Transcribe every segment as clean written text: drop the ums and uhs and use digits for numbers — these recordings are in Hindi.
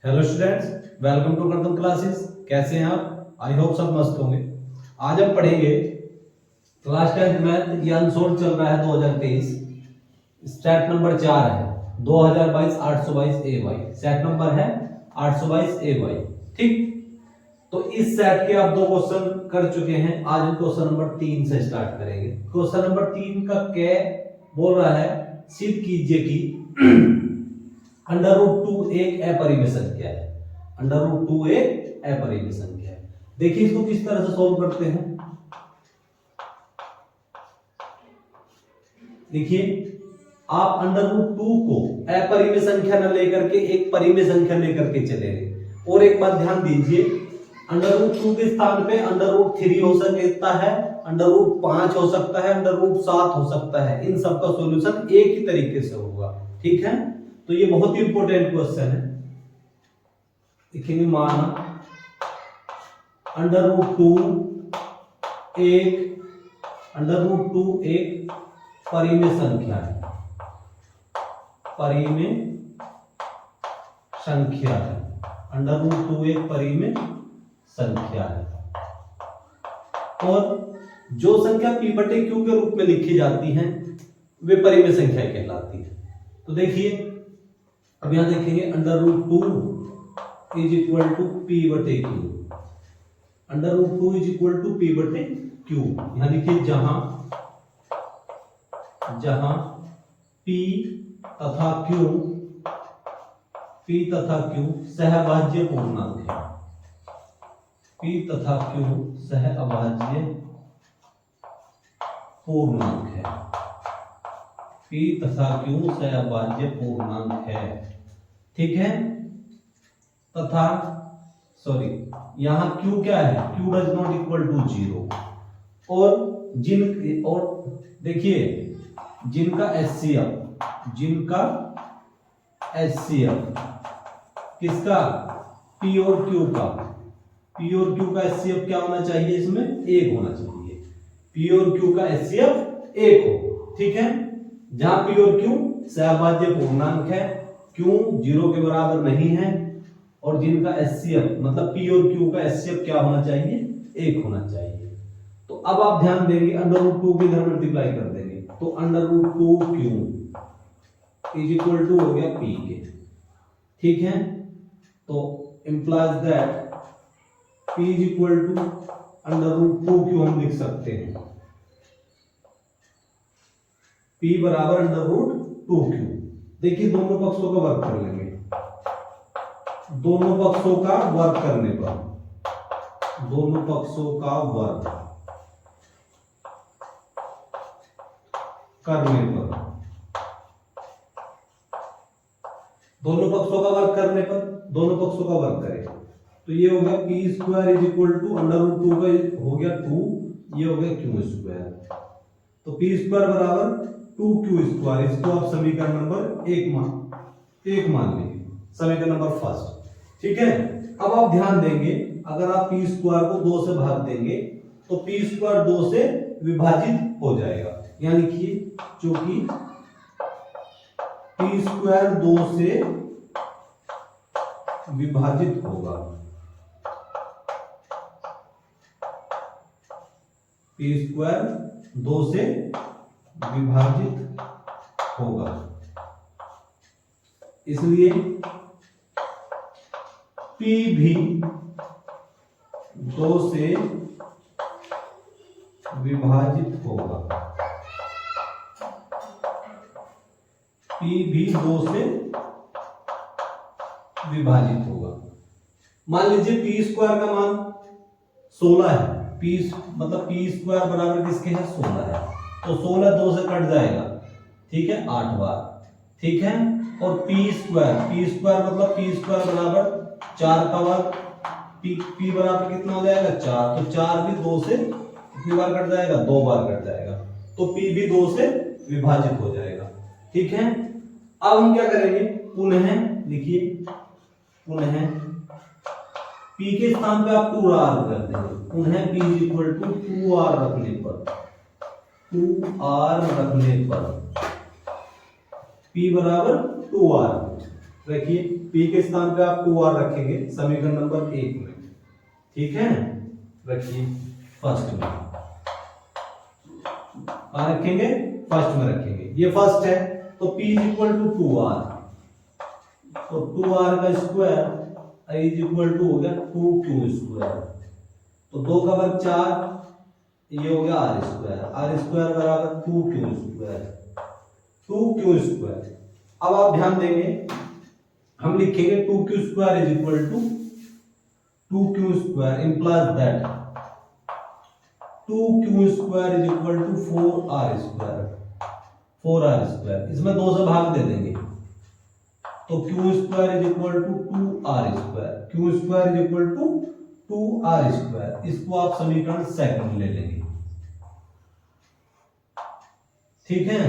Hello students, welcome to Kardam classes. कैसे हैं आप? आई होप सब मस्त होंगे। आज हम पढ़ेंगे क्लास 10th मैथ ज्ञान सोल्ड चल रहा है 2023। सेट नंबर 4 है 2022 822 AY। सेट नंबर है 822 AY। ठीक, तो इस सेट के आप दो क्वेश्चन कर चुके हैं। आज हम क्वेश्चन नंबर 3 से स्टार्ट करेंगे। क्वेश्चन नंबर 3 का क्या बोल रहा है? सिद्ध कीजिए कि √2 एक अपरिमेय संख्या है। √2 एक अपरिमेय संख्या है। देखिए इसको किस तरह से सोल्व करते हैं। देखिए, आप √2 को अपरिमेय संख्या न लेकर के एक परिमेय संख्या लेकर के चले गए। और एक बात ध्यान दीजिए, √2 के स्थान पे √3 हो सकता है, √5 हो सकता है, √7 हो सकता है। इन सब का सॉल्यूशन एक ही तरीके से होगा। ठीक है, तो ये बहुत ही इंपॉर्टेंट क्वेश्चन है। लिखेंगे मान √2 एक परिमेय संख्या है। परिमेय संख्या है। √2 एक परिमेय संख्या है। और जो संख्या p/q के रूप में लिखी जाती हैं वे परिमेय संख्या कहलाती है। तो देखिए, अब यहां देखेंगे √2 is equal to p/q। √2 is equal to p/q। यहां देखिए, जहां p तथा q सहअभाज्य पूर्णांक है। p तथा q सहअभाज्य पूर्णांक है। p तथा q सहअभाज्य पूर्णांक है। ठीक है, तथा यहां q क्या है? q does not equal to 0। और देखिए, जिनका HCF किसका? p और q का। p और q का HCF क्या होना चाहिए? इसमें 1 होना चाहिए। p और q का HCF 1 हो। ठीक है, जहां p और q सहअभाज्य पूर्णांक है, q 0 के बराबर नहीं है, और जिनका HCF मतलब p और q का HCF क्या होना चाहिए? 1 होना चाहिए। तो अब आप ध्यान देंगे, √2 के इधर मल्टीप्लाई कर देंगे, तो √2q इज इक्वल टू हो गया p के। ठीक है, तो implies that p is equal to √2q हम लिख सकते हैं। p बराबर √2q। देखिए, दोनों पक्षों का वर्ग कर लेंगे। दोनों पक्षों का वर्ग करने पर दोनों पक्षों का वर्ग करने पर दोनों पक्षों का वर्ग करने पर दोनों पक्षों का वर्ग करें तो ये हो गया p² इज इक्वल टू √2 का हो गया 2, ये हो गया q²। तो p² बराबर 2q²। इसको आप समीकरण नंबर 1 मान लेंगे, समीकरण नंबर फर्स्ट। ठीक है, अब आप ध्यान देंगे, अगर आप p² को 2 से भाग देंगे तो p² 2 से विभाजित हो जाएगा। यहां लिखिए, चूंकि p² 2 से विभाजित होगा, p² 2 से विभाजित होगा, इसलिए p भी 2 से विभाजित होगा। p भी 2 से विभाजित होगा। मान लीजिए p² का मान 16 है। p² बराबर किसके है? 16 है। तो 16 2 से कट जाएगा। ठीक है, 8 बार। ठीक है, और p² मतलब p² बराबर 4 का वर्ग। p बराबर कितना हो जाएगा? 4। तो 4 भी 2 से कितनी बार कट जाएगा? 2 बार कट जाएगा। तो p भी 2 से विभाजित हो जाएगा। ठीक है, अब हम क्या करेंगे? पुनः लिखिए, पुनः p के स्थान पे आप 2r रख देंगे। पुनः p is equal to 2r रखने पर p बराबर 2r। रखिए p के स्थान पे आप 2r रखेंगे समीकरण नंबर 1 में, ठीक है। रखिए फर्स्ट में, कहां रखेंगे, फर्स्ट में रखेंगे, ये फर्स्ट है तो p is equal to 2r, तो 2r का स्क्वायर इज इक्वल टू हो गया 2q स्क्वायर, तो 2 का वर्ग 4, ये हो गया r स्क्वायर बराबर 2q स्क्वायर। अब आप ध्यान देंगे हम लिखेंगे 2q square is equal to 2q square implies that 2q square is equal to 4r square, इसमें 2 से भाग दे देंगे तो q square is equal to 2r square, q square is equal to 2r square, इसको आप समीकरण सेकंड ले लेंगे, ठीक है,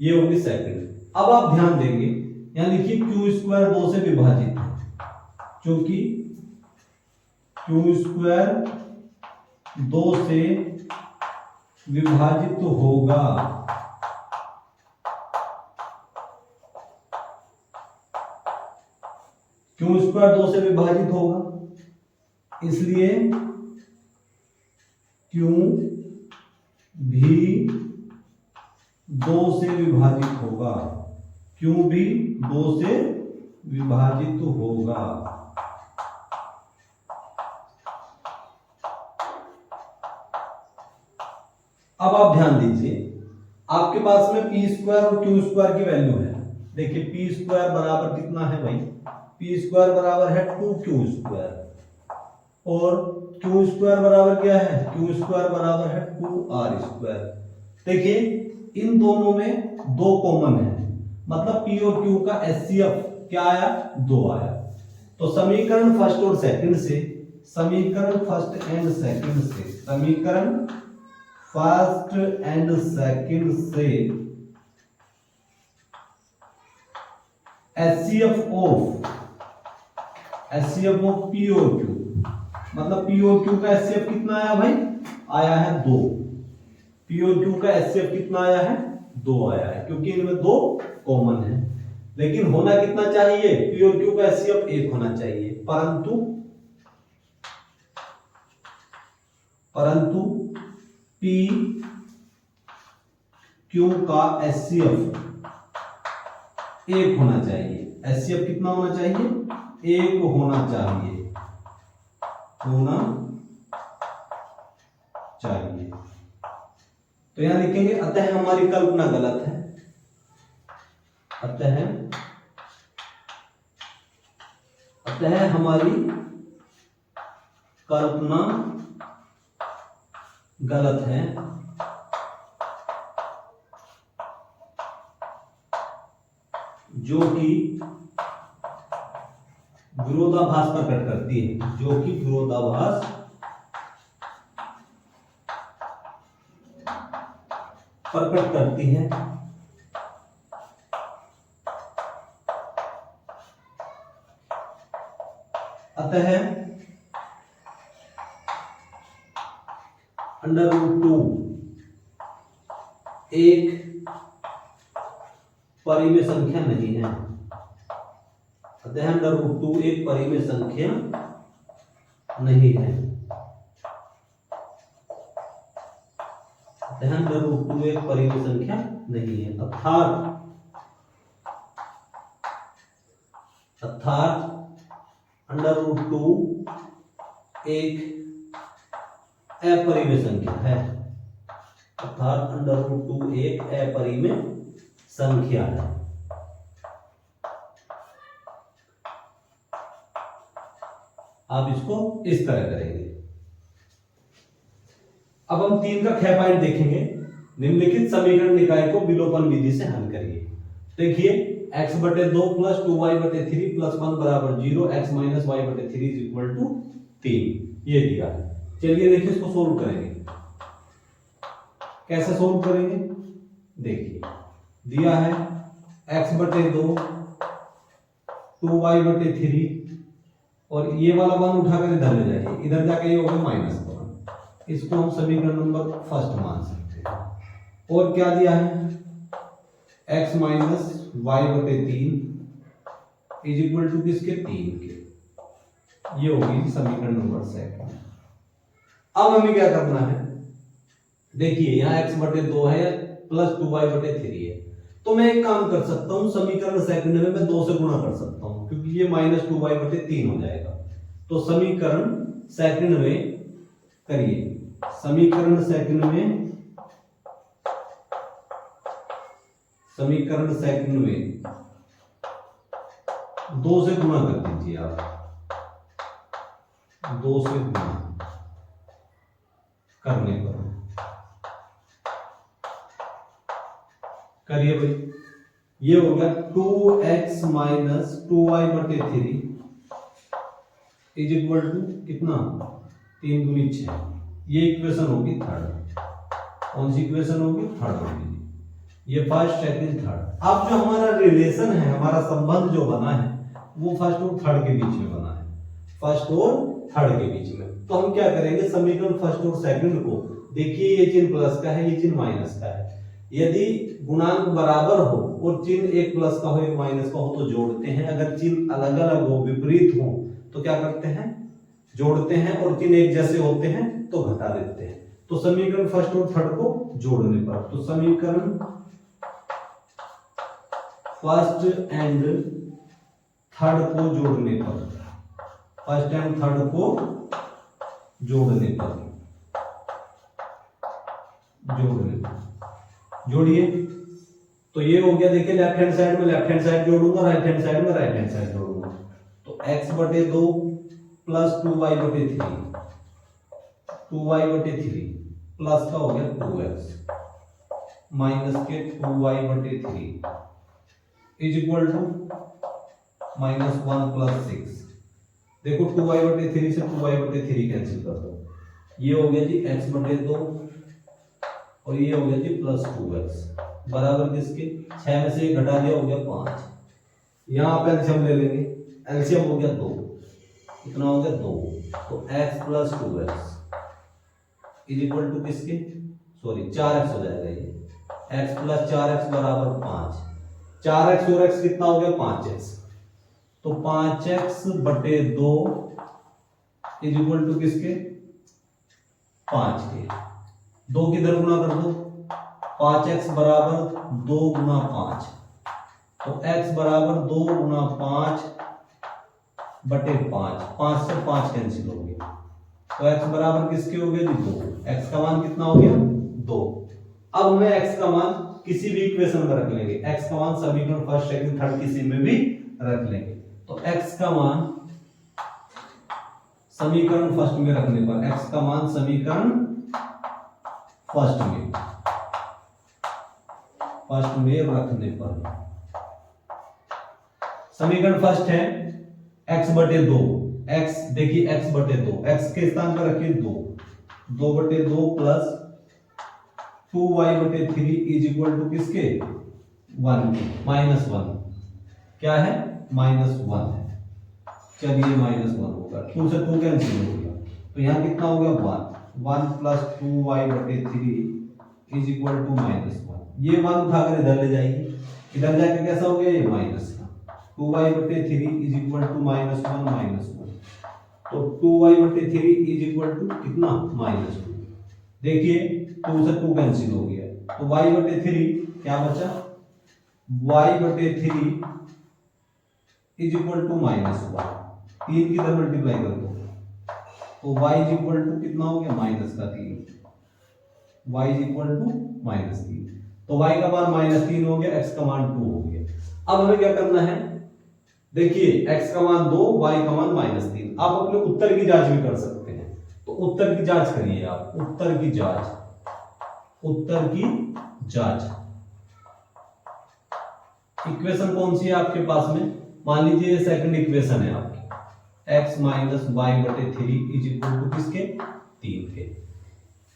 ये होगी सेकंड। अब आप ध्यान देंगे यहां लिखिए q स्क्वायर 2 से विभाजित है, क्योंकि q स्क्वायर 2 से विभाजित होगा, q स्क्वायर 2 से विभाजित होगा, इसलिए q भी 2 से विभाजित होगा, q भी 2 से विभाजित होगा। अब आप ध्यान दीजिए आपके पास में पी स्क्वायर और क्यू स्क्वायर की वैल्यू है, देखिए पी स्क्वायर बराबर कितना है भाई, पी स्क्वायर बराबर है 2q स्क्वायर और क्यू स्क्वायर बराबर क्या है, क्यू स्क्वायर बराबर है 2r स्क्वायर। देखिए इन दोनों में 2 कॉमन है, मतलब p और q का HCF क्या आया, 2 आया, तो समीकरण फर्स्ट और सेकंड से, समीकरण फर्स्ट एंड सेकंड से, समीकरण फर्स्ट एंड सेकंड से HCF ऑफ P और Q, मतलब P और Q का HCF कितना आया भाई, आया है 2, P और Q का HCF कितना आया है, 2 आया है, क्योंकि इनमें 2 कॉमन है, लेकिन होना कितना चाहिए, P और Q का HCF 1 होना चाहिए, परंतु P Q का HCF 1 होना चाहिए, HCF कितना होना चाहिए, 1 होना चाहिए, तो यहां लिखेंगे अतः हमारी कल्पना गलत है, अतः हमारी कल्पना गलत है, जो कि विरोधाभास प्रकट करती है, जो कि विरोधाभास प्रकट करती है, अतः √2 एक परिमेय संख्या नहीं है, अतः √2 एक परिमेय संख्या नहीं है, अतः √2 एक परिमेय संख्या नहीं है, अर्थात √2 एक अपरिमेय संख्या है, अर्थात √2 एक अपरिमेय संख्या है। आप इसको इस तरह करेंगे। अब हम 3 का ख पॉइंट देखेंगे, निम्नलिखित समीकरण निकाय को विलोपन विधि से हल करिए। देखिए x/2 प्लस 2y/3 प्लस 1 बराबर 0, x minus y/3 is equal to 3, ये दिया है। चलिए देखिए इसको सोल्व करेंगे, कैसे सोल्व करेंगे, देखिए दिया है x/2 2y/3 और ये वाला 1 उठाकर इधर ले जाइए, इधर जाके ये होगा -1, इसको हम समीकरण नंबर फर्स्ट मान सकते हैं। और क्या दिया है x minus y/3 is equal to किसके 3 के। ये होगी समीकरण नंबर 7। अब हमें क्या करना है, देखिए यहाँ x बटे 2 है प्लस 2y बटे 3 है, तो मैं एक काम कर सकता हूँ, समीकरण सेकंड में मैं 2 से गुणा कर सकता हूँ क्योंकि ये माइनस 2y बटे 3 हो जाएगा। तो समीकरण सेकंड में करिए, समीकरण सेकंड में 2 से गुणा कर दीजिए आप, 2 से गुणा करने पर करिए भाई, ये हो गया 2x माइनस 2y बटे 3 इज इक्वल टू कितना 3 दूनी 6। ये इक्वेशन होगी थर्ड। कौन सी इक्वेशन होगी, थर्ड होगी। ये फर्स्ट सेकंड थर्ड। अब जो हमारा रिलेशन है, हमारा संबंध जो बना है वो फर्स्ट और थर्ड के बीच में बना है, फर्स्ट और थर्ड के बीच में। तो हम क्या करेंगे, समीकरण फर्स्ट और सेकंड को देखिए, ये चिन्ह प्लस का है, ये चिन्ह माइनस का है। यदि गुणांक बराबर हो और चिन्ह एक प्लस का हो एक माइनस का हो तो जोड़ते हैं, अगर चिन्ह अलग अलग हो विपरीत हो तो क्या करते हैं, जोड़ते हैं, और चिन्ह एक जैसे होते हैं तो घटा देते हैं। तो समीकरण फर्स्ट और थर्ड को जोड़ने पर, तो समीकरण फर्स्ट एंड थर्ड को जोड़ने पर, फर्स्ट एंड थर्ड को जोड़ने पर, जोड़िए। तो ये हो गया, देखिए लेफ्ट हैंड साइड में लेफ्ट हैंड साइड जोड़ूंगा, राइट हैंड साइड में राइट हैंड साइड जोड़ूंगा। तो x बटे 2 प्लस 2y बटे 3, 2y बटे 3 प्लस का हो गया 2x माइनस के 2y बटे 3 is equal to minus 1 plus 6। देखो 2y बटे 3 से 2y बटे 3 कैंसिल कर दो, ये हो गया जी x बटे 2 और ये हो गया जी प्लस 2x बराबर किसके, 6 में से एक घटा दिया हो गया 5। यहाँ पे एलसीएम ले लेंगे, एलसीएम हो गया 2, कितना हो गया 2। तो x plus 2x is equal to किसके, सॉरी 4x हो जाएगा, ये x प्लस 4x बराबर 5। 4x और x कितना हो गया 5x, तो 5x बटे 2 इज इक्वल टू किसके 5 के। 2 किधर गुना कर दो, 5x बराबर 2 गुना 5, तो x बराबर 2 गुना 5 बटे 5, 5 से 5 कैंसिल हो गया, तो x बराबर किसके हो गया जी 2। x का मान कितना हो गया 2। अब हमें x का मान किसी भी इक्वेशन में रख लेंगे, x का मान समीकरण फर्स्ट सेकंड थर्ड किसी में भी रख लेंगे। तो x का मान समीकरण फर्स्ट में रखने पर, x का मान समीकरण फर्स्ट में रखने पर, समीकरण फर्स्ट है x बटे 2, x देखिए x बटे 2, x के स्थान पर रखिए 2, 2 बटे 2 प्लस 2y बटे 3 इज इक्वल टू किसके 1 माइनस 1, क्या है -1 है। चलिए -1 होगा, 2 से 2 कैंसिल हो गया, तो यहाँ कितना हो गया 1 प्लस 2y बटे 3 इज इक्वल टू -1। ये मान उठाकर इधर ले जाइए, इधर जाके कैसा हो गया ये माइनस का, 2y बटे 3 इज इक्वल टू -1, तो 2y बटे 3 इज इक्वल टू कितना -2। देखिए 2 से 2 कैंसिल हो गया, तो y बटे 3 क्या बचा, y बटे 3 इज इक्वल टू -1, 3 की इधर मल्टीप्लाई कर दो, तो y इज इक्वल टू कितना हो गया -3, y इज इक्वल टू -3, तो y का मान -3 हो गया, x का मान 2 हो गया। अब हमें क्या करना है, देखिए x का मान 2, y का मान -3। आप अपने उत्तर की जांच भी कर सकते हैं, तो उत्तर की जांच करिए आप, उत्तर की जांच इक्वेशन कौन सी है आपके पास में, मान लीजिए सेकंड इक्वेशन है आपकी, x माइनस वाई बटे 3 इज इक्वल टू किसके 3 के।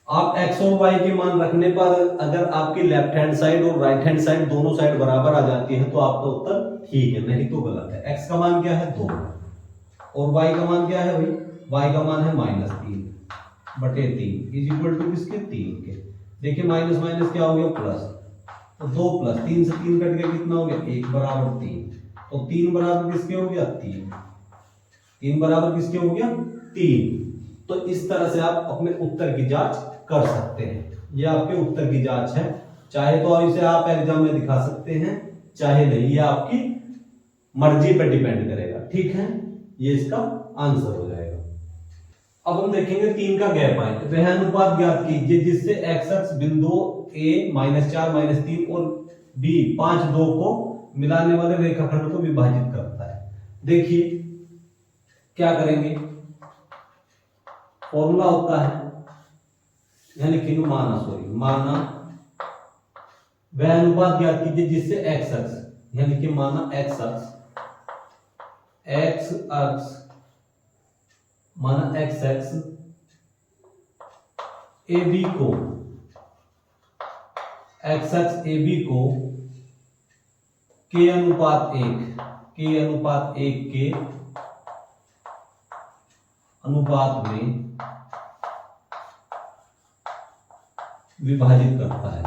आप x और y के मान रखने पर अगर आपकी लेफ्ट हैंड साइड और राइट हैंड साइड दोनों साइड बराबर आ जाती है तो आपका उत्तर ठीक है, नहीं तो गलत है। x का मान क्या है 2 और y का मान क्या है भाई, y का मान है -3 बटे 3 इज इक्वल टू किसके 3 के। देखिए माइनस माइनस क्या हो गया प्लस, तो 2 प्लस 3 से 3 कट गया, कितना हो गया 1 बराबर 3, तो 3 बराबर किसके हो गया 3, 3 बराबर किसके हो गया 3। तो इस तरह से आप अपने उत्तर की जांच कर सकते हैं। ये आपके उत्तर की जांच है, चाहे तो इसे आप एग्जाम में दिखा सकते हैं चाहे नहीं, ये आपकी मर्जी पर डिपेंड करेगा। ठीक है, ये इसका आंसर हो जाएगा। अब हम देखेंगे 3 का गैप पॉइंट। वह अनुपात ज्ञात कीजिए जिससे एक्स अक्ष बिंदु a -4 -3 और b 5 2 को मिलाने वाले रेखाखंड को विभाजित करता है। देखिए क्या करेंगे, फॉर्मूला होता है, यहां लिखेंगे माना वह अनुपात ज्ञात कीजिए जिससे एक्स अक्ष, यहां लिखिए माना एक्स अक्ष माना एक्स एक्स ए बी को एक्स एक्स ए बी को के अनुपात 1 के अनुपात में विभाजित करता है,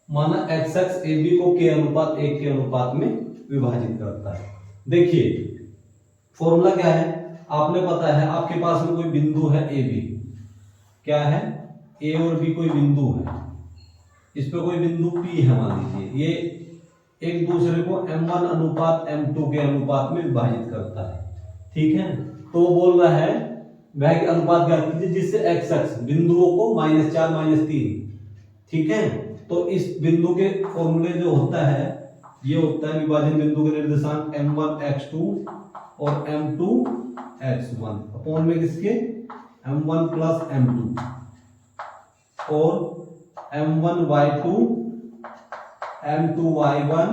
माना एक्स एक्स ए बी को के अनुपात 1 के अनुपात में विभाजित करता है। देखिए फॉर्मूला क्या है, आपने पता है, आपके पास में कोई बिंदु है ए बी, क्या है ए और बी कोई बिंदु है, इस पे कोई बिंदु पी है मान लीजिए, ये एक दूसरे को m1 अनुपात m2 के अनुपात में विभाजित करता है। ठीक है, तो वो बोल रहा है वह के अनुपात ज्ञात कीजिए जिससे एक्स अक्ष बिंदुओं को -4 -3, ठीक है, तो इस बिंदु के फॉर्मूले जो होता है ये होता है विभाजन बिंदु के निर्देशांक m1 x2 और m2 x1 अपॉन में किसके m1 प्लस m2 और m1 y2 m2 y1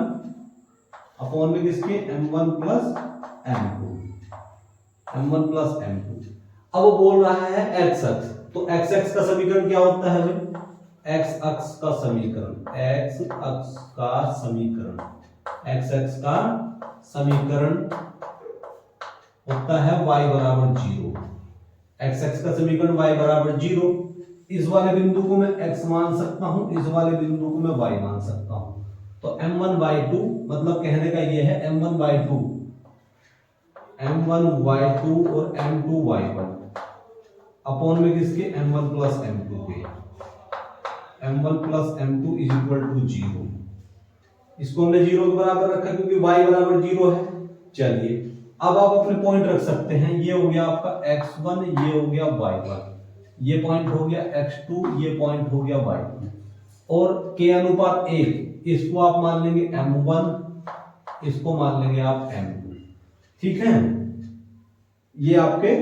upon में किसके m1 प्लस m2 अब वो बोल रहा है x अक्ष, तो x अक्ष का समीकरण क्या होता है भाई, x अक्ष का समीकरण होता है y बराबर 0। x अक्ष का समीकरण y बराबर 0, इस वाले बिंदु को मैं x मान सकता हूं, इस वाले बिंदु को मैं y मान सकता हूं। तो m1 y2 मतलब कहने का ये है m1 y2 और m2 y1 अपॉन में किसके m1 प्लस m2 के m1 plus m2 is equal to 0। इसको हमने 0 के बराबर रखा क्योंकि y बराबर 0 है। चलिए अब आप अपने पॉइंट रख सकते हैं, ये हो गया आपका x1, ये हो गया y1, ये पॉइंट हो गया x2, ये पॉइंट हो गया y2 और k अनुपात 1 इसको आप मान लेंगे m1, इसको मान लेंगे आप m2। ठीक है, ये आपके,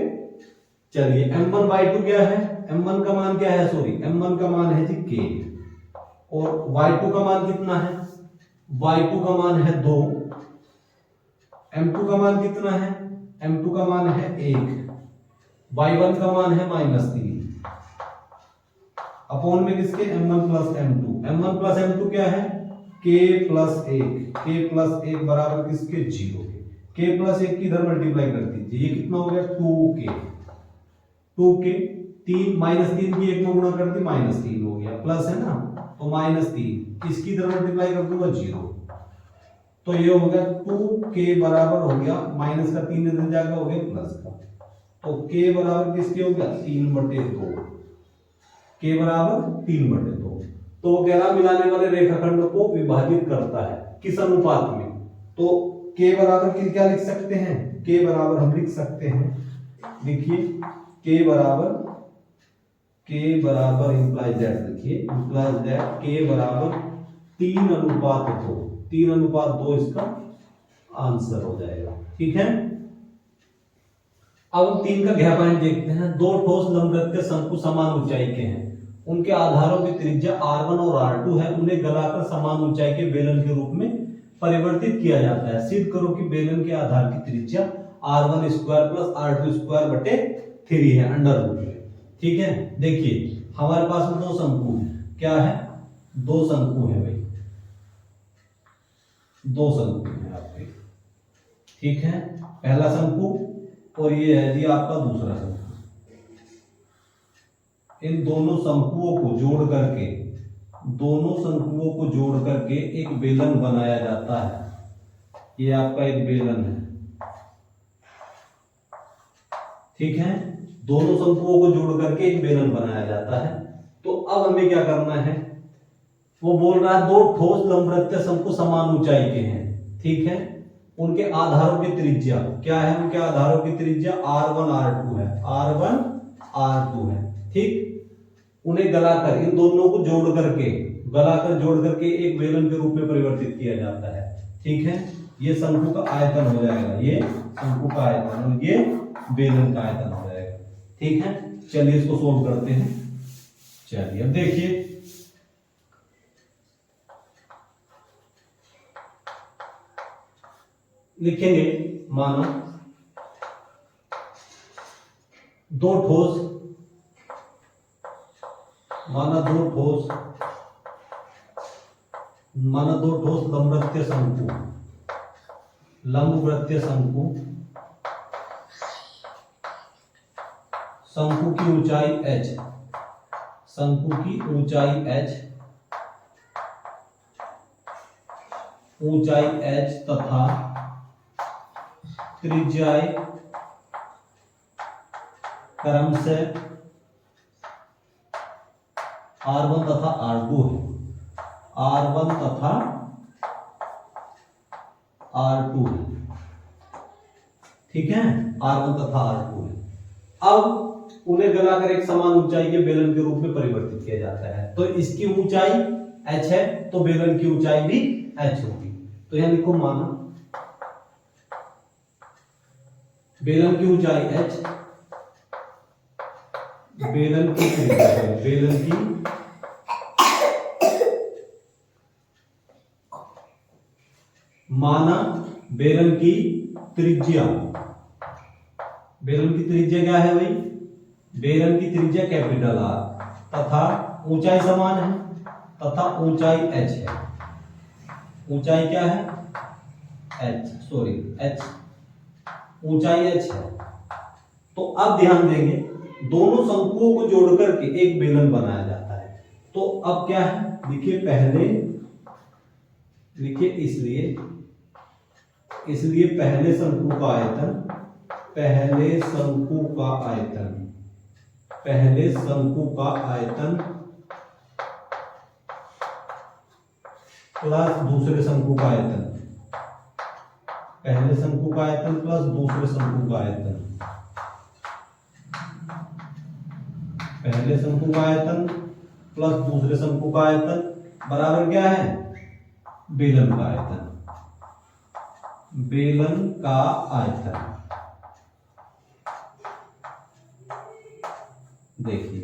चलिए m1 y2 क्या है, m1 का मान क्या है, m1 का मान है जी k और y2 का मान कितना है, y2 का मान है 2, m2 का मान कितना है, m2 का मान है 1, y1 का मान है -3 अपॉन में किसके m1 प्लस m2 क्या है k प्लस 1 बराबर किसके 0 के, k प्लस 1 की इधर मल्टीप्लाई कर दीजिए, ये कितना हो गया 2k 3 -3 की 1 में गुणा कर दी -3 हो गया, प्लस है ना तो -3 इसकी इधर मल्टीप्लाई कर दूंगा 0, तो ये हो गया 2k बराबर हो गया माइनस का 3 इधर जाकर हो गया प्लस का, तो k बराबर किसके हो गया 3/2, k बराबर 3/2। तो वो कह रहा मिलाने वाले रेखाखंड को विभाजित करता है किस अनुपात में, तो k बराबर क्या लिख सकते हैं, k बराबर हम लिख सकते हैं, देखिए k बराबर इंप्लाइज दैट, देखिए इंप्लाइज दैट k बराबर 3:2 इसका आंसर हो जाएगा। ठीक है, अब हम 3 का गैप पॉइंट देखते हैं। दो ठोस लंबवृत्तीय शंकु समान ऊंचाई के हैं, उनके आधारों की त्रिज्या r1 और r2 है, उन्हें गलाकर समान ऊंचाई के बेलन के रूप में परिवर्तित किया जाता है। सिद्ध करो कि बेलन के आधार की त्रिज्या r1 square plus r2 square बटे 3 है अंडर रूट में। ठीक है, देखिए हमारे पास में दो शंकु है, क्या है, दो शंकु है भाई, दो शंकु है आपके। ठीक है, पहला शंकु और ये है जी आपका दूसरा शंकु। इन दोनों शंकुओं को जोड़ करके एक बेलन बनाया जाता है। ये आपका एक बेलन है, ठीक है। दोनों शंकुओं को जोड़ करके एक बेलन बनाया जाता है। तो अब हमें क्या करना है, वो बोल रहा है दो ठोस लंबवृत्तीय शंकु समान ऊंचाई के हैं, ठीक है। उनके आधारों की त्रिज्या क्या है, उनके आधारों की त्रिज्या R1 R2 है, R1 R2 है, ठीक। उन्हें गलाकर, इन दोनों को जोड़ करके एक बेलन के रूप में परिवर्तित किया जाता है, ठीक है। ये शंकु का आयतन हो जाएगा, ये शंकु का आयतन और ये बेलन का आयतन हो जाएगा, ठीक है। चलिए इसको सोल्व करते हैं। चलिए अब देखिए, लिखेंगे माना दो ठोस लंबवृत्तीय शंकु, शंकु की ऊंचाई h तथा त्रिज्याएं क्रमशः R1 तथा R2 है, R1 तथा R2 है, ठीक है। R1 तथा R2 है। अब उन्हें गलाकर एक समान ऊंचाई के बेलन के रूप में परिवर्तित किया जाता है। तो इसकी ऊंचाई h है, तो बेलन की ऊंचाई भी h होगी। तो यहां लिखो माना बेलन की ऊंचाई h, बेलन की माना बेलन की त्रिज्या क्या है भाई, बेलन की त्रिज्या कैपिटल R तथा ऊंचाई समान है, तथा ऊंचाई h है। ऊंचाई क्या है, h, ऊंचाई h है। तो अब ध्यान देंगे, दोनों शंकुओं को जोड़ करके एक बेलन बनाया जाता है। तो अब क्या है, देखिए इसलिए पहले शंकु का आयतन प्लस दूसरे शंकु का आयतन, पहले शंकु का आयतन प्लस दूसरे शंकु का आयतन, पहले शंकु का आयतन प्लस दूसरे शंकु का आयतन बराबर क्या है, बेलन का आयतन। देखिए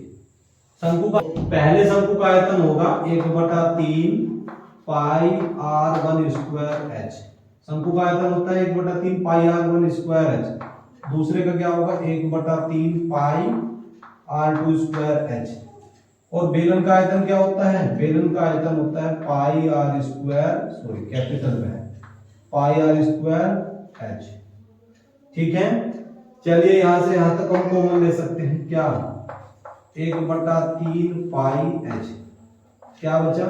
शंकु का पहले शंकु का आयतन होगा 1/3 पाई r1 स्क्वायर h। शंकु का आयतन होता है 1/3 पाई r1 स्क्वायर h। दूसरे का क्या होगा 1/3 पाई r2 स्क्वायर h। और बेलन का आयतन क्या होता है, बेलन का आयतन होता है पाई r स्क्वायर, कैपिटल में है, पाई r स्क्वायर h, ठीक है। चलिए यहां से यहां तक हम कॉमन ले सकते हैं, क्या 1/3 पाई h, क्या बचा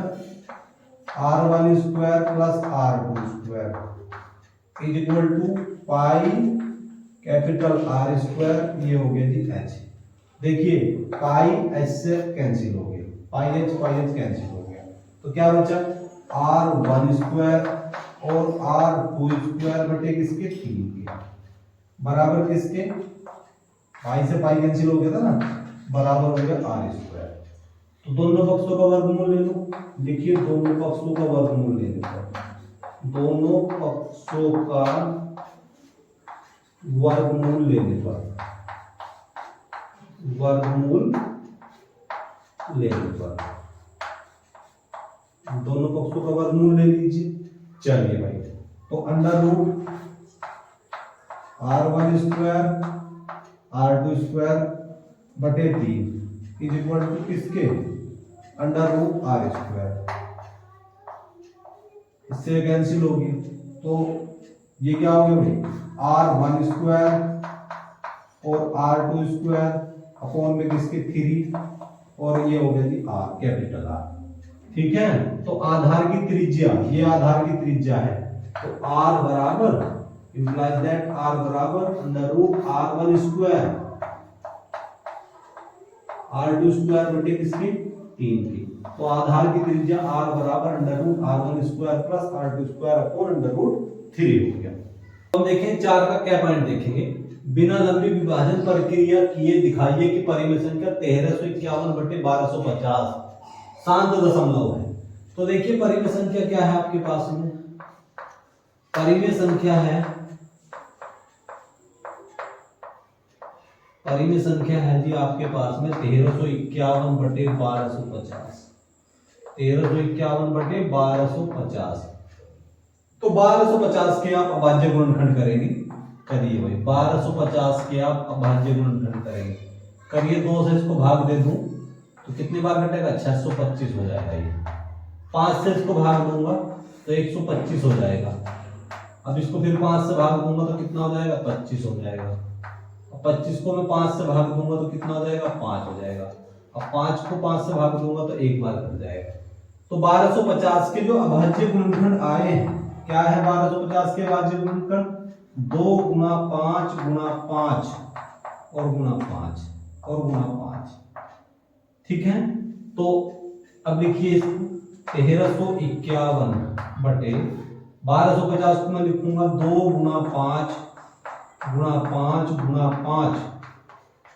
r1 square plus r2 square is equal to pi capital R square, ये हो गया जी h। देखिए पाई h से कैंसिल हो गया, पाई h कैंसिल हो गया, तो क्या बचा r1 स्क्वायर और r2 स्क्वायर बटे किसके 3 के, बराबर किसके, पाई से पाई कैंसिल हो गया था ना, बराबर हो गया r स्क्वायर। तो दोनों पक्षों का वर्गमूल ले लो। देखिए दोनों पक्षों का वर्गमूल लेने पर, दोनों पक्षों का वर्गमूल लेने पर, दोनों पक्षों का वर्गमूल ले लीजिए। चलिए भाई, तो under root r1 square r2 square बटे 3 इज इक्वल टू किसके, अंडर रूट r स्क्वायर, इससे कैंसिल होगी। तो ये क्या हो गया भाई r1 स्क्वायर और r2 स्क्वायर अपॉन में किसके 3 और ये हो गया जी r कैपिटल R। ठीक है, तो आधार की त्रिज्या, ये आधार की त्रिज्या है, तो r बराबर implies that r बराबर under root r1 square r2 square बटे किसकी 3 की। तो आधार की त्रिज्या r बराबर under root r1 square plus r2 square upon under root 3 हो गया। हम देखें 4 का क्या पॉइंट देखेंगे, बिना लंबी विभाजन प्रक्रिया किए दिखाइए कि परिमेय संख्या 1351 बटे 1250 शांत दशमलव है। तो देखिए परिमेय संख्या क्या है आपके पास में, परिमेय संख्या है, परिमेय संख्या है जी आपके पास में 1351 बटे 1250, 1351 बटे 1250। तो 1250 के आप अभाज्य गुणनखंड करेंगे, करिए भाई 1250 के आप अभाज्य गुणनखंड करेंगे, करिए 2 से इसको भाग दे दूं तो कितनी बार घटेगा 625 हो जाएगा, ये 5 से इसको भाग दूंगा तो 125 हो जाएगा, अब इसको फिर 5 से भाग दूंगा तो कितना हो जाएगा 25 हो जाएगा, अब 25 को मैं 5 से भाग दूंगा तो कितना हो जाएगा 5 हो जाएगा, अब 5 को 5 से भाग दूंगा तो एक बार घट जाएगा। तो 1250 के जो अभाज्य गुणनखंड आए हैं, क्या है 1250 के अभाज्य गुणनखंड 2 गुना 5 गुना 5 और गुना 5 और गुना 5। ठीक है, तो अब लिखिए इसको 1351 बटे 1250 को मैं लिखूंगा 2 गुना 5 गुना 5 गुना 5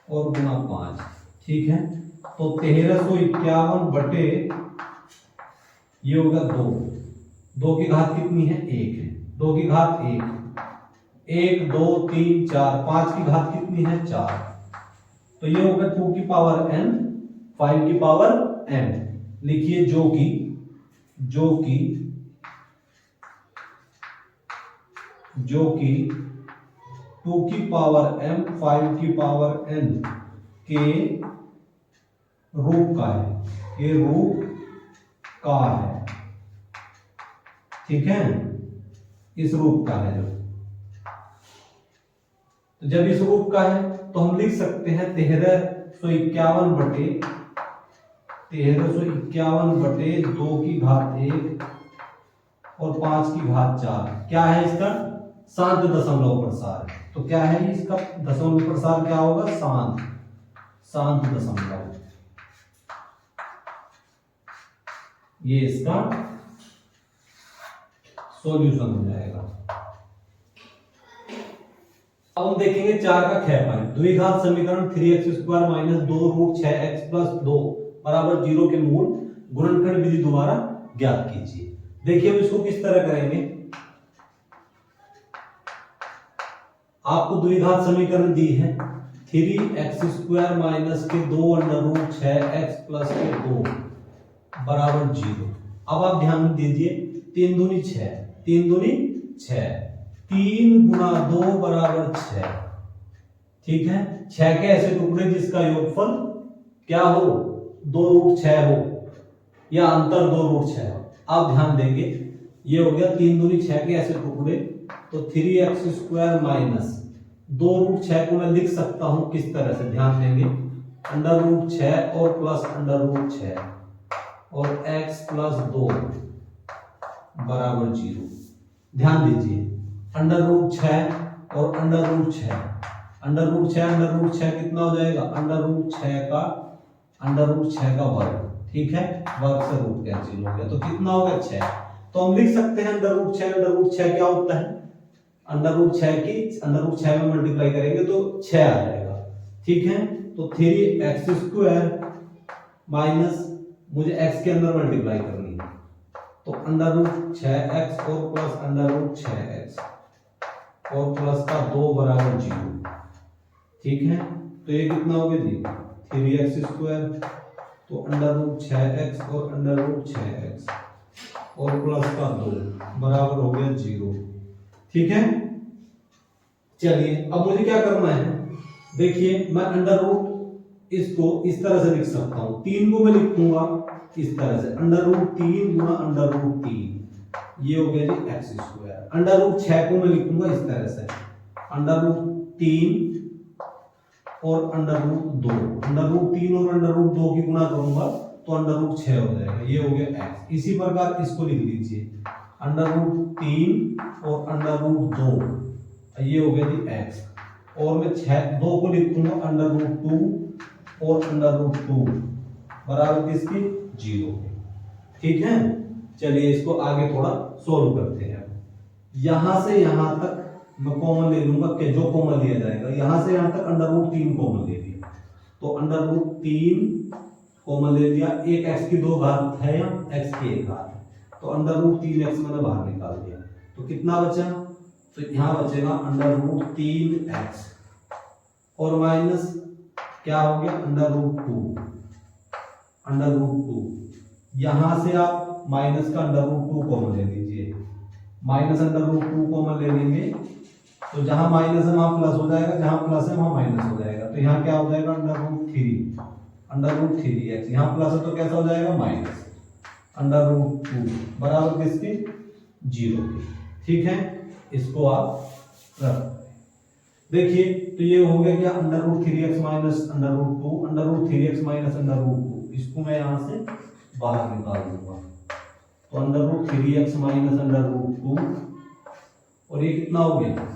और गुना 5। ठीक है, तो 1351 बटे ये होगा 2, 2 की घात कितनी है 1 है, 2 की घात 1, 1 2 3 4, 5 की घात कितनी है 4, तो ये होगा 2 की पावर n 5 की पावर m। लिखिए जो कि 2 की पावर m 5 की पावर n के रूप का है, ये रूप का है। ठीक है, इस रूप का है जो, तो जब इस रूप का है तो हम लिख सकते हैं 1351 बटे 2 की घात 1 और 5 की घात 4। क्या है इसका शांत दशमलव प्रसार, तो क्या है इसका दशमलव प्रसार क्या होगा शांत दशमलव, ये इसका सॉल्यूशन हो जाएगा। अब हम देखेंगे 4 का ख पॉइंट, द्विघात समीकरण 3x² minus 2 root 6x plus 2 बराबर 0 के मूल गुणनखंड विधि द्वारा ज्ञात कीजिए। देखिए हम इसको किस तरह करेंगे, आपको द्विघात समीकरण दी है 3x² माइनस के 2 अंडर रूट 6x प्लस के 2 बराबर 0। अब आप ध्यान दीजिए 3 दूनी 6, 3 दूनी 6, 3 गुना 2 बराबर 6। ठीक है, 6 के ऐसे टुकड़े जिसका योगफल क्या हो 2 रूट 6 हो या अंतर 2 रूट 6 हो। आप ध्यान देंगे ये हो गया 3 दूनी 6 के ऐसे टुकड़े, तो 3x² माइनस 2 रूट 6 को मैं लिख सकता हूं किस तरह से, ध्यान देंगे अंडर रूट 6 और प्लस अंडर रूट 6 और x प्लस 2 बराबर 0। ध्यान दीजिए अंडर रूट 6 और अंडर रूट 6, अंडर रूट 6 कितना हो जाएगा अंडर रूट 6 का वर्ग। ठीक है, वर्ग से रूट कैंसिल हो गया तो कितना हो गया 6। तो हम लिख सकते हैं अंडर रूट 6 क्या होता है, अंडर रूट 6 में मल्टीप्लाई करेंगे तो 6 आ जाएगा। ठीक है, तो 3x² माइनस मुझे x के अंदर मल्टीप्लाई करनी है, तो अंडर रूट 6x और प्लस अंडर रूट 6x और प्लस का 2 बराबर 0। ठीक है, तो ये कितना हो गया जी 3x², तो अंडर रूट 6x और अंडर रूट 6x और प्लस का 2 बराबर हो गया 0। ठीक है, चलिए अब मुझे क्या करना है, देखिए मैं अंडर रूट इसको इस तरह से लिख सकता हूं, 3 को मैं लिखूंगा इस तरह से अंडर रूट 3 गुना अंडर रूट 3, ये हो गया जी x²। अंडर रूट 6 को मैं लिखूंगा इस तरह से अंडर रूट 3 और अंडर रूट 2, अंडर रूट 3 और अंडर रूट 2 की गुणा करूंगा तो अंडर रूट 6 हो जाएगा, ये हो गया x। इसी प्रकार इसको लिख लीजिए, अंडर रूट 3 और अंडर रूट 2, ये हो गया जी x। और मैं 2 को लिखूंगा अंडर रूट 2 और अंडर रूट 2 बराबर किसकी 0 के। ठीक है, चलिए इसको आगे थोड़ा सोल्व करते हैं। यहां से यहां तक मैं कॉमन ले लूंगा कि जो कॉमन लिया जाएगा, यहां से यहां तक अंडर रूट 3 कॉमन ले लिया तो अंडर रूट 3 कॉमन ले लिया। एक x की 2 घात है या x की 1 घात है, तो अंडर रूट 3x मैंने बाहर निकाल दिया तो कितना बचा, तो यहां बचेगा अंडर रूट 3x और माइनस क्या हो गया अंडर रूट 2, अंडर रूट 2। यहां से आप माइनस का अंडर रूट 2 कॉमन ले लीजिए, माइनस अंडर रूट 2 कॉमन ले लेंगे तो जहां माइनस है वहां प्लस हो जाएगा, जहां प्लस है वहां माइनस हो जाएगा, तो यहाँ क्या हो जाएगा under root 3, under root 3x। यहाँ प्लस है तो कैसा हो जाएगा माइनस अंडर रूट 2 बराबर किसकी 0 की। ठीक है, इसको आप रख देखिए, तो ये हो गया क्या under root 3x minus under root 2, under root 3x minus under root 2, इसको मैं यहाँ से बाहर निकाल दूंगा तो under root 3x minus under root 2 और ये कितना हो गया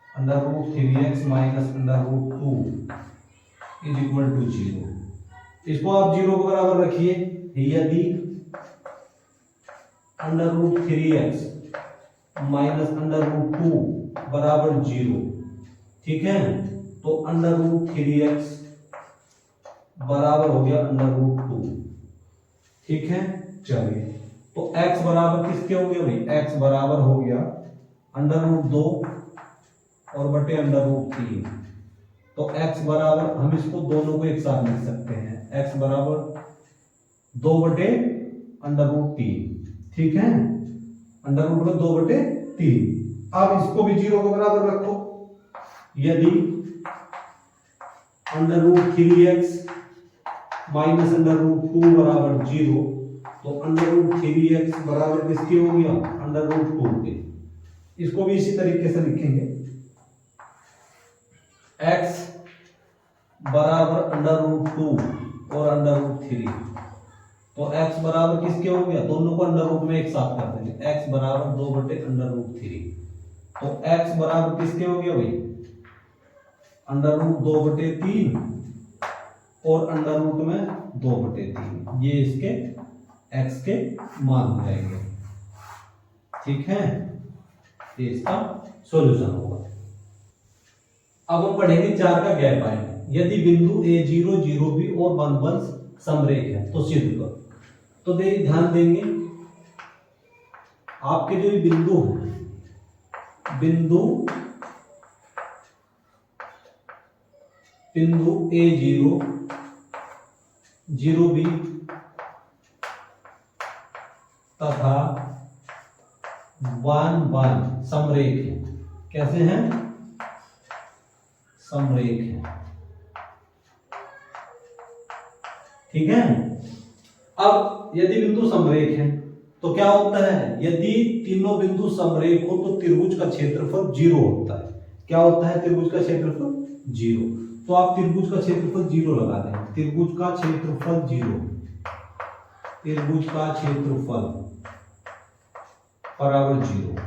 under root 3x minus under root 2 is equal to 0। इसको आप 0 के बराबर रखिए, यदि under root 3x minus under root 2 बराबर 0, ठीक है, तो अंडर रूट 3x बराबर हो गया अंडर रूट 2। ठीक है, चलिए तो x बराबर किसके हो गया भाई, x बराबर हो गया अंडर रूट 2 और बटे अंडर रूट 3। तो x बराबर हम इसको दोनों को एक साथ लिख सकते हैं, x बराबर 2 बटे अंडर रूट 3। ठीक है, अंडर रूट में 2 बटे 3। अब इसको भी 0 के बराबर रखो, यदि under root 3x minus under root 2 बराबर 0, तो अंडर रूट 3x बराबर किसके हो गया अंडर रूट 2 के। इसको भी इसी तरीके से लिखेंगे, x बराबर अंडर रूट 2 और अंडर रूट 3, तो x बराबर किसके हो गया, दोनों को अंडर रूट में एक साथ कर देंगे, x बराबर 2 बटे अंडर रूट 3, तो x बराबर किसके हो गया भाई अंडर रूट 2 बटे 3 और अंडर रूट में 2 बटे 3, ये इसके x के मान हो जाएंगे। ठीक है, ये इसका सॉल्यूशन होगा। अब हम पढ़ेंगे 4 का गैप पॉइंट। यदि बिंदु a0 0b और 1 1 समरेख है तो सिद्ध करो। तो ध्यान देंगे, आपके जो बिंदु है, बिंदु a0 0b तथा 1 1 समरेख है। कैसे हैं, समरेख है। ठीक है, अब यदि बिंदु समरेख है तो क्या होता है, यदि तीनों बिंदु समरेख हो तो त्रिभुज का क्षेत्रफल 0 होता है। क्या होता है, त्रिभुज का क्षेत्रफल 0। तो आप त्रिभुज का क्षेत्रफल 0 लगा दें, त्रिभुज का क्षेत्रफल 0, त्रिभुज का क्षेत्रफल बराबर 0।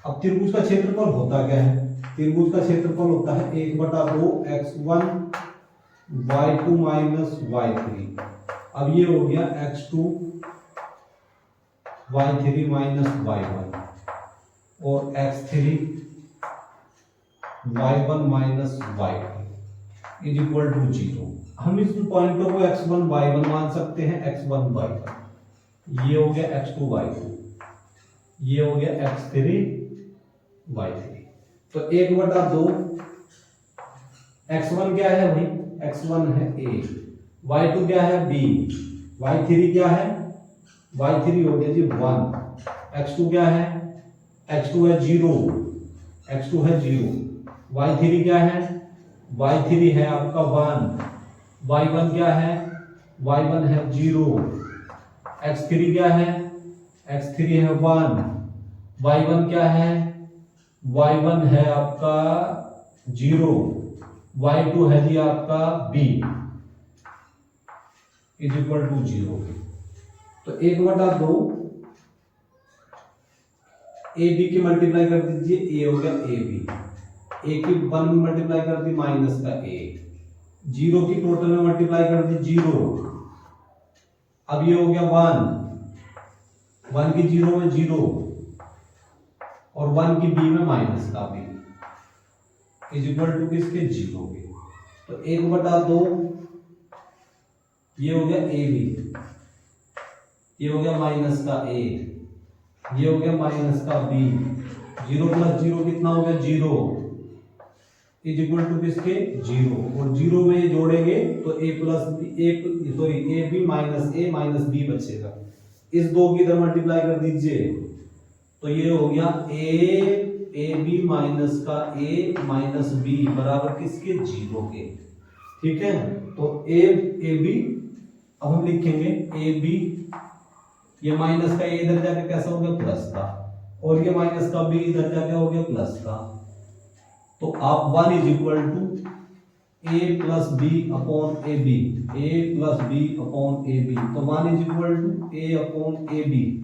अब त्रिभुज का क्षेत्रफल होता क्या है, त्रिभुज का क्षेत्रफल होता है 1/2 x1 y2 माइनस y3। अब ये हो गया x2 y3 माइनस y1 और x3 y1 minus y2 is equal to 0। हम इस पॉइंटों को x1 y1 मान सकते हैं, x1 y1, ये हो गया x2 y2, ये हो गया x3 y3। तो 1/2 x1 क्या है भाई, x1 है a, y2 क्या है b, y3 क्या है, y3 हो गया जी 1, x2 क्या है, x2 है 0, x2 है 0, y3 क्या है, y3 है आपका 1, y1 क्या है, y1 है 0, x3 क्या है, x3 है 1, y1 क्या है, y1 है आपका 0, y2 है जी आपका b इज इक्वल टू 0 के। तो 1/2 ए बी की मल्टीप्लाई कर दीजिए, ए हो गया ए बी, ए की 1 में मल्टीप्लाई कर दी माइनस का ए, 0 की टोटल में मल्टीप्लाई कर दी 0, अब ये हो गया 1 की 0 में 0 और 1 की बी में माइनस का बी इज इक्वल टू किसके 0 के। तो 1/2 ये हो गया ए बी, ये हो गया माइनस का ए, ये हो गया माइनस का बी, 0 प्लस 0 कितना हो गया 0 इज इक्वल टू किसके 0, और 0 में ये जोड़ेंगे तो ए बी माइनस बी बचेगा, इस दो की इधर मल्टीप्लाई कर दीजिए तो ये हो गया ए बी माइनस का ए माइनस बी बराबर किसके 0 के। ठीक है, तो ए बी अब हम लिखेंगे ए बी, ये माइनस का ए इधर जाके कैसा हो गया प्लस का, और ये माइनस का बी इधर जाके हो गया प्लस का। तो आप 1 is equal to A plus B upon A B, A plus B upon A B, तो 1 is equal to A upon A B,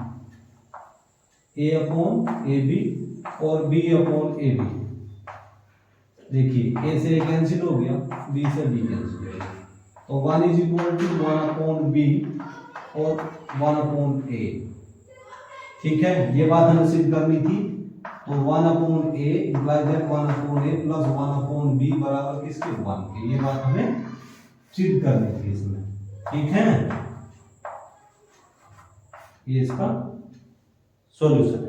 A upon A B और बी अपॉन ए बी। देखिए ए से कैंसिल हो गया, बी से बी कैंसिल हो गया, तो 1 is equal to 1 upon B और 1 अपॉन ए। ठीक है, ये बात हमें सिद्ध करनी थी, तो 1 upon A implies that 1 upon A plus 1 upon B बराबर किसके 1 के, ये बात हमें सिद्ध करनी थी इसमें। ठीक है, ये इसका सॉल्यूशन है।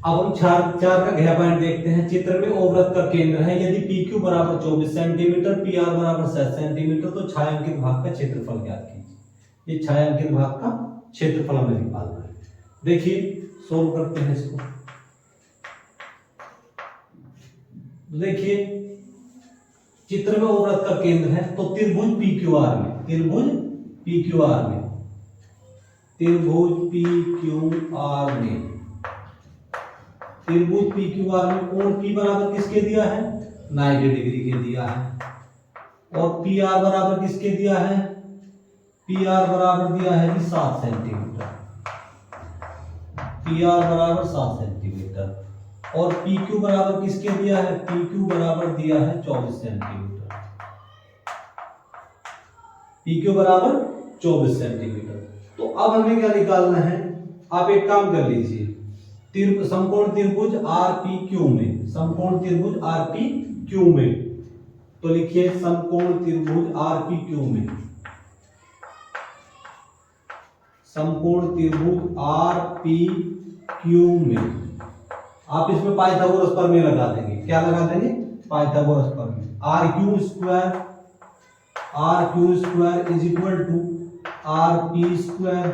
अब हम चार का गहरा पॉइंट देखते हैं। चित्र में ओ वृत्त का केंद्र है, यदि PQ बराबर 24 सेंटीमीटर, PR बराबर 7 सेंटीमीटर, तो छायांकित भाग का क्षेत्रफल ज्ञात कीजिए। ये छायांकित भाग का क्षेत्रफल हमें निकालना है। देखिए सोल्व करते हैं इसको। देखिए चित्र में ओ वृत्त का केंद्र है, तो त्रिभुज PQR में, त्रिभुज PQR में, त्रिभुज PQR में, त्रिभुज PQR में कोण P बराबर किसके दिया है 90 डिग्री के दिया है, और PR बराबर किसके दिया है, PR बराबर दिया है जी 7 सेंटीमीटर, PR बराबर 7 सेंटीमीटर, और PQ बराबर किसके दिया है, PQ बराबर दिया है 24 सेंटीमीटर, PQ बराबर 24 सेंटीमीटर। तो अब हमें क्या निकालना है, आप एक काम कर लीजिए, समकोण त्रिभुज RPQ में, समकोण त्रिभुज RPQ में, तो लिखिए समकोण त्रिभुज RPQ में, समकोण त्रिभुज RPQ में, आप इसमें पाइथागोरस प्रमेय लगा देंगे। क्या लगा देंगे, पाइथागोरस प्रमेय। RQ square is equal to RP square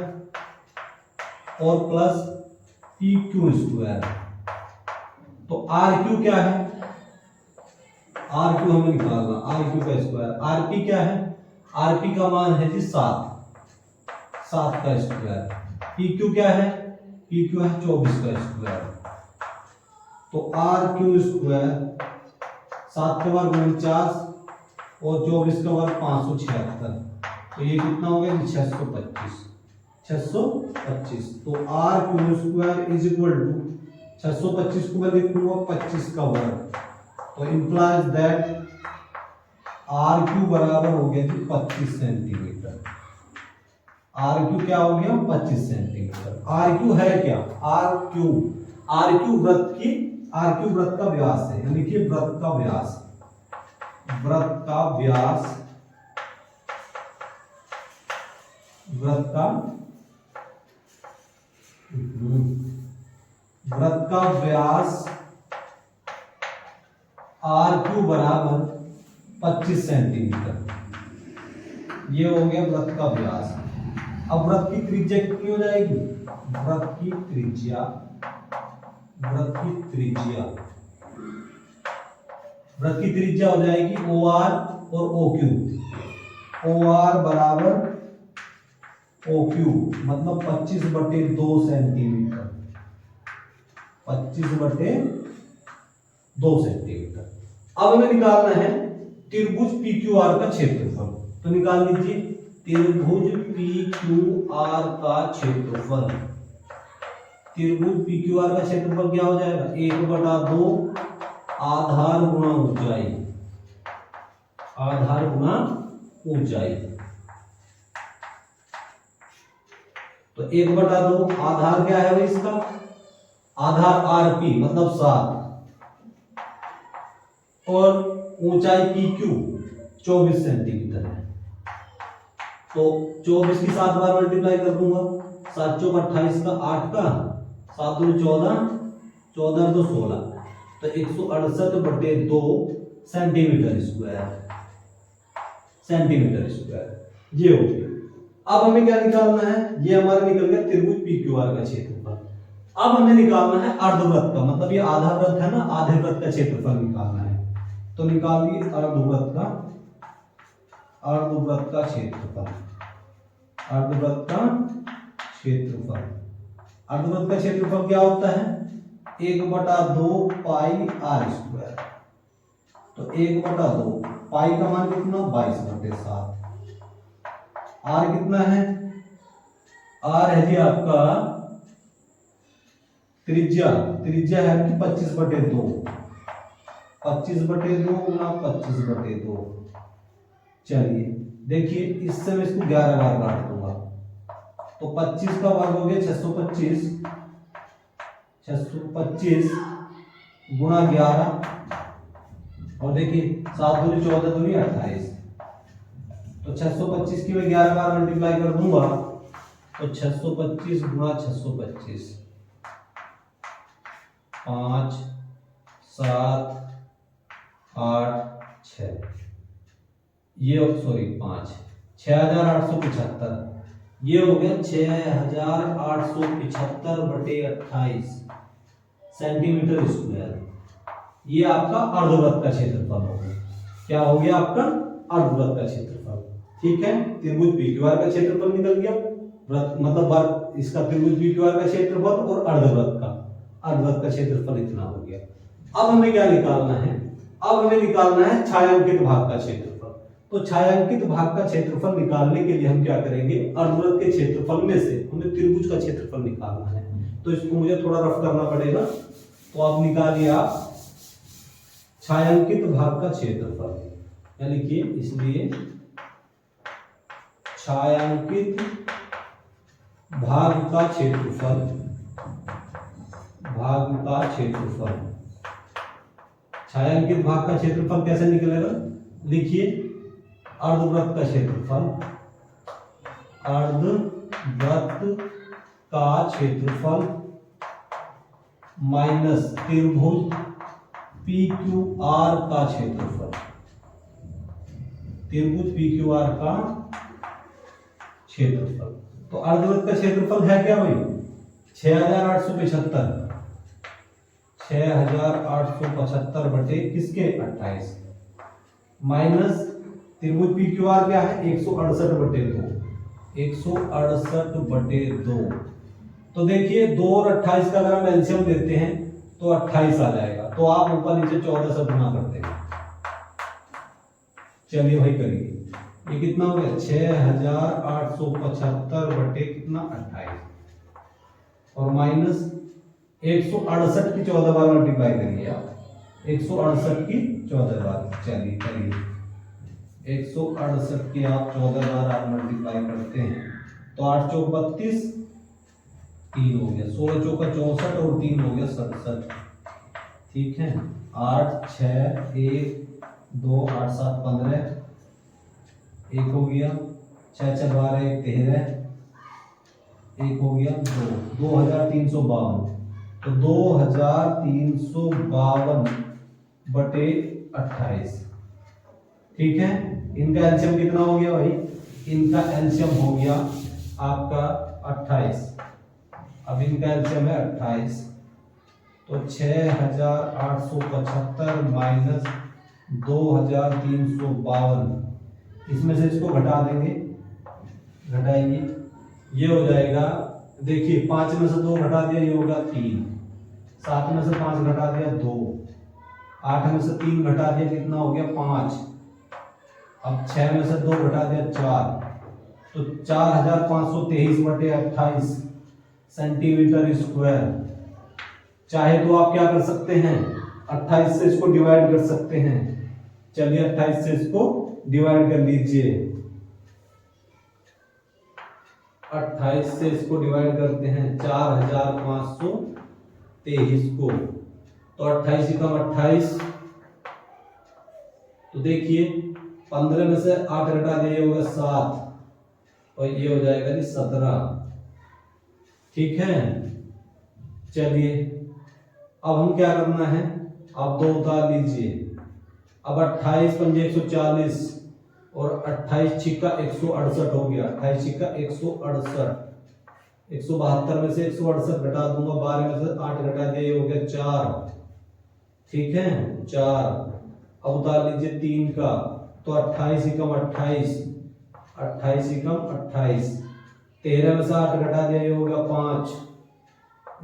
और प्लस PQ स्क्वायर। तो RQ क्या है, RQ हमें निकालना, RQ का स्क्वायर, RP क्या है, RP का मान है जी 7 का स्क्वायर, PQ क्या है, PQ है 24 का स्क्वायर। तो RQ स्क्वायर 7 का वर्ग 49 और 24 का वर्ग 576, तो ये कितना हो गया 625। तो RQ square is equal to 625 को मैं लिखूंगा 25 का वर्ग, तो इंप्लाइज दैट RQ बराबर हो गया जी 25 सेंटीमीटर। RQ क्या हो गया 25 सेंटीमीटर। RQ है क्या, RQ वृत्त का व्यास है, यानी कि वृत्त का व्यास, वृत्त का व्यास, वृत्त का व्यास RQ बराबर 25 सेंटीमीटर, ये हो गया वृत्त का व्यास। अब वृत्त की त्रिज्या कितनी हो जाएगी, वृत्त की त्रिज्या हो जाएगी OR और OQ, OR बराबर OQ, मतलब 25/2 सेंटीमीटर, 25/2 सेंटीमीटर। अब हमें निकालना है त्रिभुज PQR का क्षेत्रफल। तो निकाल लीजिए त्रिभुज PQR का क्षेत्रफल। त्रिभुज PQR का क्षेत्रफल क्या हो जाएगा, 1/2 आधार गुणा ऊंचाई, आधार गुणा ऊंचाई। तो 1/2 आधार क्या है भाई इसका, आधार RP मतलब 7 और ऊंचाई PQ 24 सेंटीमीटर है। तो 24 की 7 बार मल्टीप्लाई कर दूंगा, 7 चौक 28 का 8 का 7 दूनी 14, 14 2 16, तो 168/2 सेंटीमीटर स्क्वायर, सेंटीमीटर स्क्वायर ये हो गया। अब हमें क्या निकालना है, ये हमारा निकल गया त्रिभुज PQR का क्षेत्रफल। अब हमें निकालना है अर्धवृत्त का, मतलब ये आधा वृत्त है ना, आधे वृत्त का क्षेत्रफल निकालना है। तो निकालिए अर्धवृत्त का, अर्धवृत्त का क्षेत्रफल, अर्धवृत्त का क्षेत्रफल। अर्धवृत्त का क्षेत्रफल क्या होता है, 1/2 पाई आर स्क्वायर। तो 1/2 पाई का मान कितना, 22/7। आर कितना है, आर है जी आपका त्रिज्या, त्रिज्या है आपकी 25/2, 25/2 गुना 25/2। चलिए देखिए इससे मैं इसको 11 बार काट दूंगा, तो 25 का वर्ग हो गया 625, 625 गुणा 11, और देखिए 7 दूनी 14 दूनी 28, तो 625 की मैं 11 बार मल्टीप्लाई कर दूंगा, तो 625 गुणा 625, 5 7 8 6, ये सॉरी 5 6875, ये हो गया 6875/28 सेंटीमीटर स्क्वायर। ये आपका अर्धवृत्त का क्षेत्रफल हो गया। क्या हो गया आपका, अर्धवृत्त का क्षेत्रफल। ठीक है, त्रिभुज PQR का क्षेत्रफल निकल गया, वृत्त मतलब वर्ग, इसका त्रिभुज PQR का क्षेत्रफल और अर्धवृत्त का, अर्धवृत्त का क्षेत्रफल इतना हो गया। अब हमें क्या निकालना है, अब हमें निकालना है छायांकित भाग का क्षेत्रफल। तो छायांकित भाग का क्षेत्रफल निकालने के लिए हम क्या करेंगे, अर्धवृत्त के क्षेत्रफल में से हमें त्रिभुज का क्षेत्रफल निकालना है। तो इसको मुझे थोड़ा रफ करना पड़ेगा, तो आप निकालिए आप छायांकित भाग का क्षेत्रफल, या लिखिए इसलिए छायांकित भाग का क्षेत्रफल, भाग का क्षेत्रफल। छायांकित भाग का क्षेत्रफल कैसे निकलेगा, लिखिए अर्धवृत्त का क्षेत्रफल, अर्धवृत्त का क्षेत्रफल माइनस त्रिभुज PQR का क्षेत्रफल, त्रिभुज PQR का क्षेत्रफल। तो अर्धवृत्त का क्षेत्रफल है क्या भाई, 6875, 6875 बटे किसके 28, माइनस त्रिभुज PQR क्या है 168/2, 168/2। तो देखिए 2 और 28 का अगर हम एलसीएम लेते हैं तो 28 आ जाएगा, तो आप ऊपर नीचे 14 से गुणा कर देंगे। चलिए भाई करिए, ये कितना हो गया 6875 बटे कितना 28, और माइनस 168 की 14 बार मल्टीप्लाई करिए आप, 168 की 14 बार। चलिए करिए, 168 की आप 14 बार आप मल्टीप्लाई करते हैं तो 8 चौक 32, 3 हो गया, 16 चौका 64 और 3 हो गया 67। ठीक है, 8 6 1 2 8 7 15, 1 हो गया, 6 6 12 1 13, 1 हो गया 2, 2352। तो 2352 बटे 28। ठीक है, इनका एलसीएम कितना हो गया भाई, इनका एलसीएम हो गया आपका 28। अब इनका एलसीएम है 28, तो 6875 माइनस 2352, इसमें से इसको घटा देंगे, घटाइए, ये हो जाएगा, देखिए 5 में से 2 घटा दिया, ये होगा 3, 7 में से 5 घटा दिया 2, 8 में से 3 घटा दिया कितना हो गया 5। अब 6 में से 2 घटा दिया 4, तो 4523/28 सेंटीमीटर स्क्वायर। चाहे तो आप क्या कर सकते हैं 28 से इसको डिवाइड कर सकते हैं। चलिए 28 से इसको डिवाइड कर लीजिए। 28 से इसको डिवाइड करते हैं 4523 को, तो 28 एकम 28। तो देखिए 15 में से 8 घटा दिए होगा 7 और ये हो जाएगा जी 17। ठीक है। चलिए अब हम क्या करना है, आप 2 उतार लीजिए। अब 28 पंजे 140 और 28 छिक्का 168 हो गया। 28 छिक्का 168, 172 में से 168 घटा दूंगा, 12 में से 8 घटा दिया ये हो गया 4। ठीक है 4। अब उतार लीजिए 3 का, तो 28 एकम 28, 28 एकम 28। 13 में से 8 घटा दिया ये हो गया 5,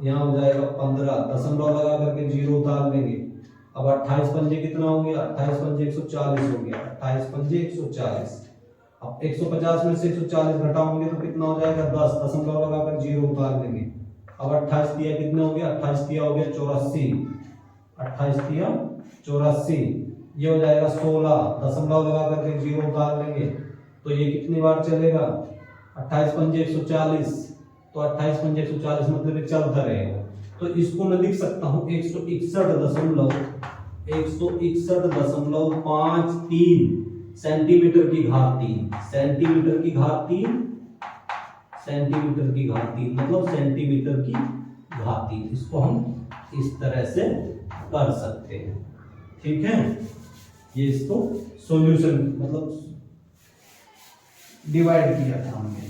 यहाँ हो जाएगा 15। दशमलव लगा करके 0 उतार लेंगे। अब 28 पंजे कितना हो गया, 28 पंजे 140 हो गया, 28 पंजे 140। अब 150 में से 140 घटाओगे तो कितना हो जाएगा 10, दशमलव लगाकर 0 उतार लेंगे। अब 28 दिया कितना हो गया, 28 दिया हो गया 84, 28 दिया 84, ये हो जाएगा 16, दशमलव लगा करके 0 उतार लेंगे। तो ये कितनी बार चलेगा 28 पंजे 140, तो 28 पंजे 140 मतलब ये चलता रहेगा। तो इसको मैं लिख सकता हूं 161.53 सेंटीमीटर की घात 3, सेंटीमीटर की घात 3, सेंटीमीटर की घात 3 मतलब सेंटीमीटर की घात 3। इसको हम इस तरह से कर सकते हैं। ठीक है, ये इसको सॉल्यूशन मतलब डिवाइड किया था हमने।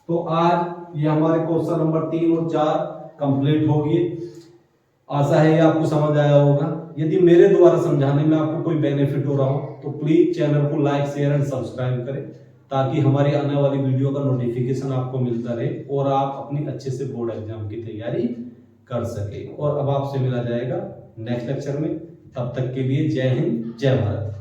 तो आज ये हमारे क्वेश्चन नंबर 3 और 4 कंप्लीट हो गए। आशा है ये आपको समझ आया होगा। यदि मेरे द्वारा समझाने में आपको कोई बेनिफिट हो रहा हो तो प्लीज चैनल को लाइक शेयर एंड सब्सक्राइब करें, ताकि हमारी आने वाली वीडियो का नोटिफिकेशन आपको मिलता रहे और आप अपनी अच्छे से बोर्ड एग्जाम की तैयारी कर सके। और अब आपसे मिला जाएगा नेक्स्ट लेक्चर में। तब तक के लिए जय हिंद, जय भारत।